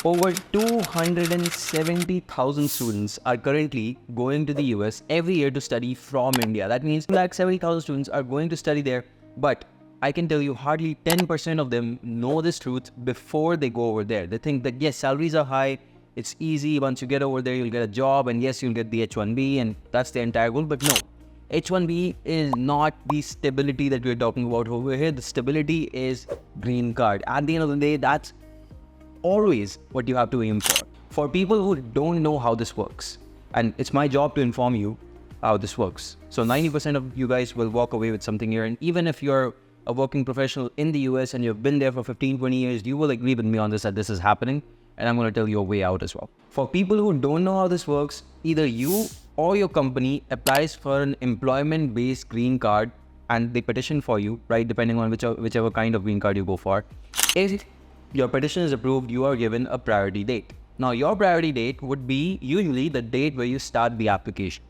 Over 270,000 students are currently going to the US every year to study from India. That means 270,000 students are going to study there, but I can tell you hardly 10% of them know this truth before they go over there. They think that yes, salaries are high, it's easy, once you get over there, you'll get a job, and yes, you'll get the H-1B, and that's the entire goal. But no, H-1B is not the stability that we're talking about over here. The stability is green card. At the end of the day, that's always what you have to aim for. For people who don't know how this works, and it's my job to inform you how this works. So 90% of you guys will walk away with something here, and even if you're a working professional in the US and you've been there for 15-20 years, you will agree with me on this, that this is happening, and I'm going to tell you a way out as well. For people who don't know how this works, either you or your company applies for an employment-based green card and they petition for you, right, depending on whichever kind of green card you go for. If your petition is approved, you are given a priority date. Now, your priority date would be usually the date where you start the application.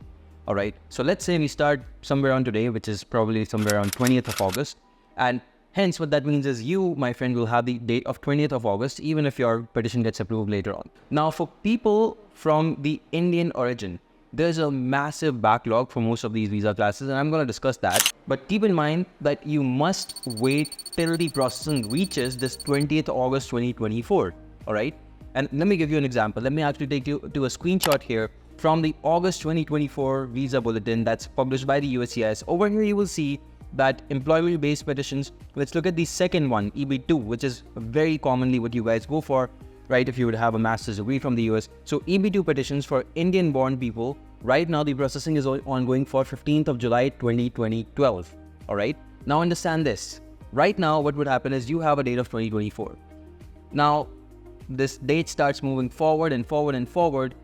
All right. So let's say we start somewhere around today, which is probably somewhere around 20th of August. And hence what that means is you, my friend, will have the date of 20th of August, even if your petition gets approved later on. Now, for people from the Indian origin, there's a massive backlog for most of these visa classes, and I'm going to discuss that. But keep in mind that you must wait till the processing reaches this 20th August 2024. All right. And let me give you an example. Let me actually take you to a screenshot here from the August 2024 Visa Bulletin that's published by the USCIS. Over here, you will see that employment-based petitions. Let's look at the second one, EB-2, which is very commonly what you guys go for, right, if you would have a master's degree from the US. So EB-2 petitions for Indian-born people, right now the processing is ongoing for 15th of July 2012. All right. Now understand this. Right now, what would happen is you have a date of 2024. Now, this date starts moving forward and forward and forward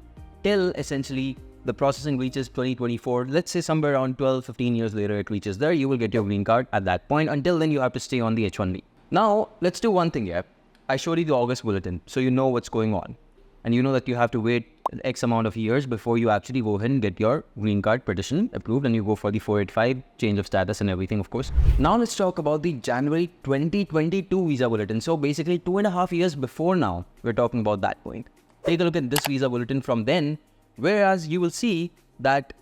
till essentially the processing reaches 2024. Let's say somewhere around 12-15 years later it reaches there. You will get your green card at that point. Until then, you have to stay on the H-1B. Now, let's do one thing here. I showed you the August bulletin, so you know what's going on. And you know that you have to wait X amount of years before you actually go ahead and get your green card petition approved, and you go for the 485 change of status and everything, of course. Now let's talk about the January 2022 Visa Bulletin. So basically 2.5 years before now, we're talking about that point. Take a look at this Visa Bulletin from then, whereas you will see that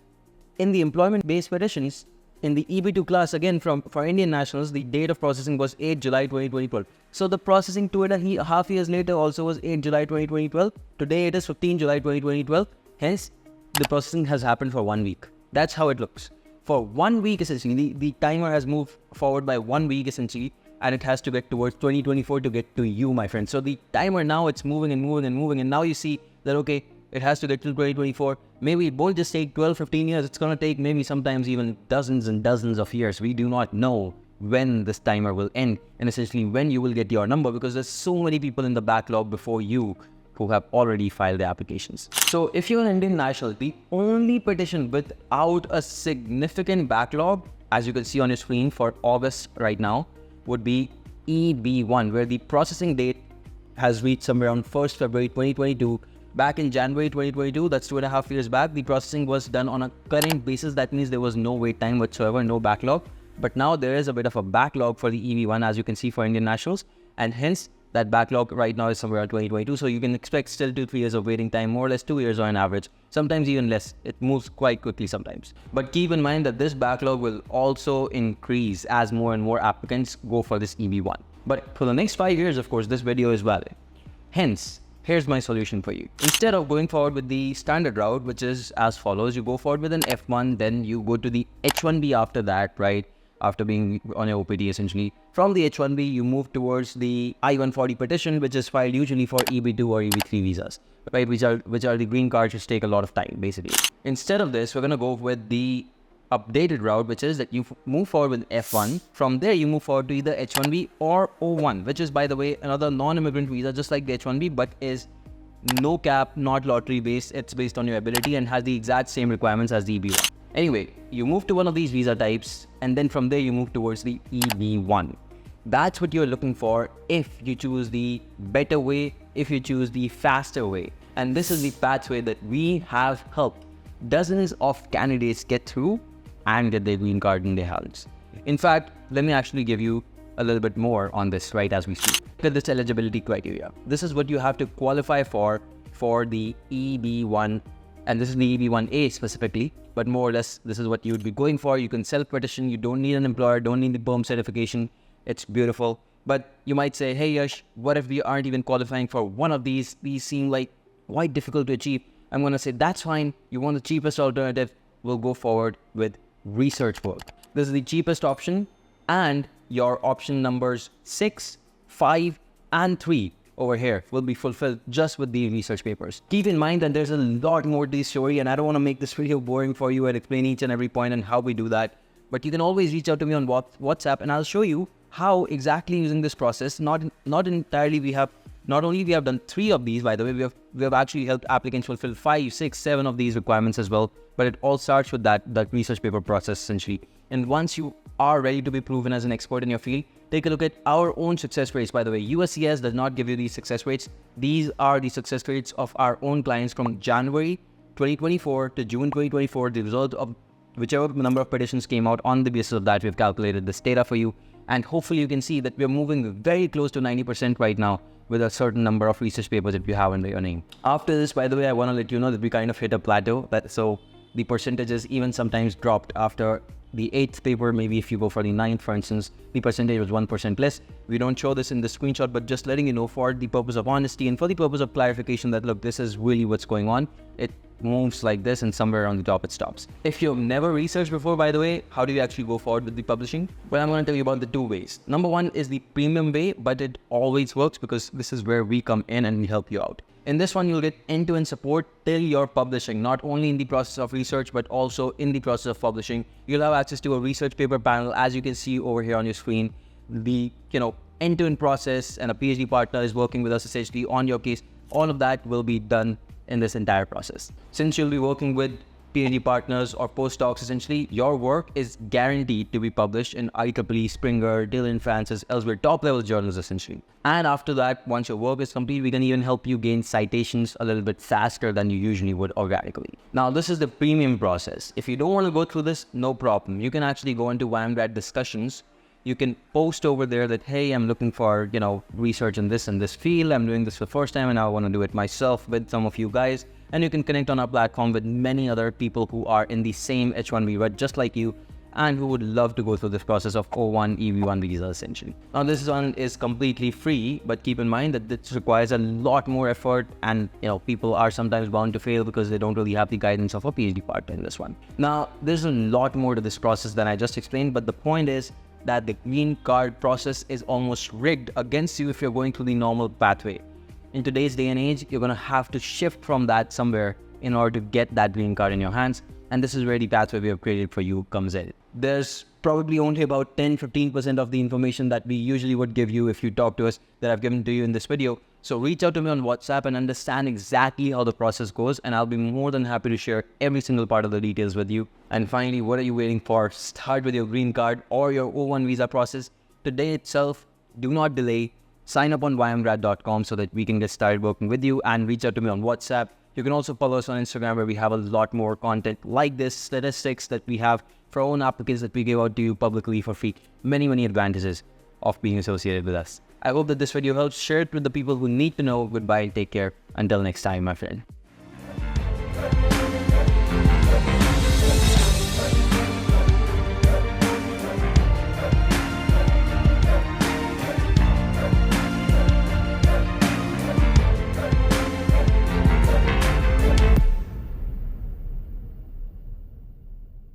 in the employment-based petitions, in the EB-2 class, again, for Indian nationals, the date of processing was 8 July 2012. So the processing 2.5 years later also was 8 July 2012. Today it is 15 July 2012. Hence, the processing has happened for 1 week. That's how it looks. For 1 week, essentially, the timer has moved forward by 1 week, essentially, and it has to get towards 2024 to get to you, my friend. So the timer now, it's moving and moving and moving, and now you see that, okay, it has to get till 2024. Maybe it won't just take 12-15 years. It's going to take maybe sometimes even dozens and dozens of years. We do not know when this timer will end and essentially when you will get your number, because there's so many people in the backlog before you who have already filed their applications. So if you're an Indian national, the only petition without a significant backlog, as you can see on your screen for August right now, would be EB-1, where the processing date has reached somewhere around 1st February 2022. Back in January 2022, that's 2.5 years back, the processing was done on a current basis. That means there was no wait time whatsoever, no backlog. But now there is a bit of a backlog for the EB-1, as you can see, for Indian nationals. And hence, that backlog right now is somewhere around 2022. So you can expect still 2-3 years of waiting time, more or less 2 years on average, sometimes even less. It moves quite quickly sometimes. But keep in mind that this backlog will also increase as more and more applicants go for this EB-1. But for the next 5 years, of course, this video is valid. Hence, here's my solution for you. Instead of going forward with the standard route, which is as follows, you go forward with an F1, then you go to the H-1B after that, right? After being on your OPT, essentially. From the H-1B, you move towards the I-140 petition, which is filed usually for EB-2 or EB-3 visas, right? Which are the green cards, which take a lot of time, basically. Instead of this, we're going to go with the updated route, which is that you move forward with F1. From there, you move forward to either H-1B or O-1, which is, by the way, another non-immigrant visa, just like the H-1B, but is no cap, not lottery based. It's based on your ability and has the exact same requirements as the EB-1. Anyway, you move to one of these visa types, and then from there, you move towards the EB-1. That's what you're looking for if you choose the better way, if you choose the faster way. And this is the pathway that we have helped dozens of candidates get through and get their green card in their hands. In fact, let me actually give you a little bit more on this right as we speak. Look at this eligibility criteria. This is what you have to qualify for the EB-1, and this is the EB-1A specifically, but more or less this is what you would be going for. You can self-petition, you don't need an employer, don't need the PERM certification. It's beautiful. But you might say, hey Yash, what if we aren't even qualifying for one of these? These seem like quite difficult to achieve. I'm going to say that's fine. You want the cheapest alternative, we'll go forward with research work. This is the cheapest option, and your option numbers 6, 5, and 3 over here will be fulfilled just with the research papers. Keep in mind that there's a lot more to this story, and I don't want to make this video boring for you and explain each and every point and how we do that. But you can always reach out to me on WhatsApp, and I'll show you how exactly using this process. Not entirely not only we have done 3 of these, by the way, we have actually helped applicants fulfill 5, 6, 7 of these requirements as well. But it all starts with that research paper process essentially. And once you are ready to be proven as an expert in your field, take a look at our own success rates. By the way, USCIS does not give you these success rates. These are the success rates of our own clients from January 2024 to June 2024. The result of whichever number of petitions came out, on the basis of that, we've calculated this data for you. And hopefully you can see that we're moving very close to 90% right now with a certain number of research papers that you have under your name. After this, by the way, I want to let you know that we kind of hit a plateau. So the percentages even sometimes dropped after the 8th paper. Maybe if you go for the 9th, for instance, the percentage was 1% less. We don't show this in the screenshot, but just letting you know for the purpose of honesty and for the purpose of clarification that, look, this is really what's going on. It moves like this, and somewhere around the top it stops. If you've never researched before, by the way, how do you actually go forward with the publishing? Well, I'm going to tell you about the 2 ways. Number 1 is the premium way, but it always works because this is where we come in and we help you out. In this one, you'll get end-to-end support till you're publishing, not only in the process of research, but also in the process of publishing. You'll have access to a research paper panel, as you can see over here on your screen. The end-to-end process, and a PhD partner is working with us essentially on your case. All of that will be done in this entire process. Since you'll be working with PhD partners or postdocs, essentially, your work is guaranteed to be published in IEEE, Springer, Dillon, Francis, Elsevier, top-level journals, essentially. And after that, once your work is complete, we can even help you gain citations a little bit faster than you usually would organically. Now, this is the premium process. If you don't want to go through this, no problem. You can actually go into YMGrad discussions. You can post over there that, hey, I'm looking for, research in this field. I'm doing this for the first time and I want to do it myself with some of you guys. And you can connect on our platform with many other people who are in the same H1B rut just like you, and who would love to go through this process of O1, EB-1 visa essentially. Now, this one is completely free, but keep in mind that this requires a lot more effort, and people are sometimes bound to fail because they don't really have the guidance of a PhD partner in this one. Now, there's a lot more to this process than I just explained, but the point is that the green card process is almost rigged against you if you're going through the normal pathway. In today's day and age, you're going to have to shift from that somewhere in order to get that green card in your hands. And this is where the pathway we have created for you comes in. There's probably only about 10-15% of the information that we usually would give you if you talk to us that I've given to you in this video. So reach out to me on WhatsApp and understand exactly how the process goes, and I'll be more than happy to share every single part of the details with you. And finally, what are you waiting for? Start with your green card or your O1 visa process today itself. Do not delay. Sign up on YMGrad.com so that we can get started working with you, and reach out to me on WhatsApp. You can also follow us on Instagram, where we have a lot more content like this, statistics that we have for our own applicants that we give out to you publicly for free. Many advantages of being associated with us. I hope that this video helps. Share it with the people who need to know. Goodbye. Take care. Until next time, my friend.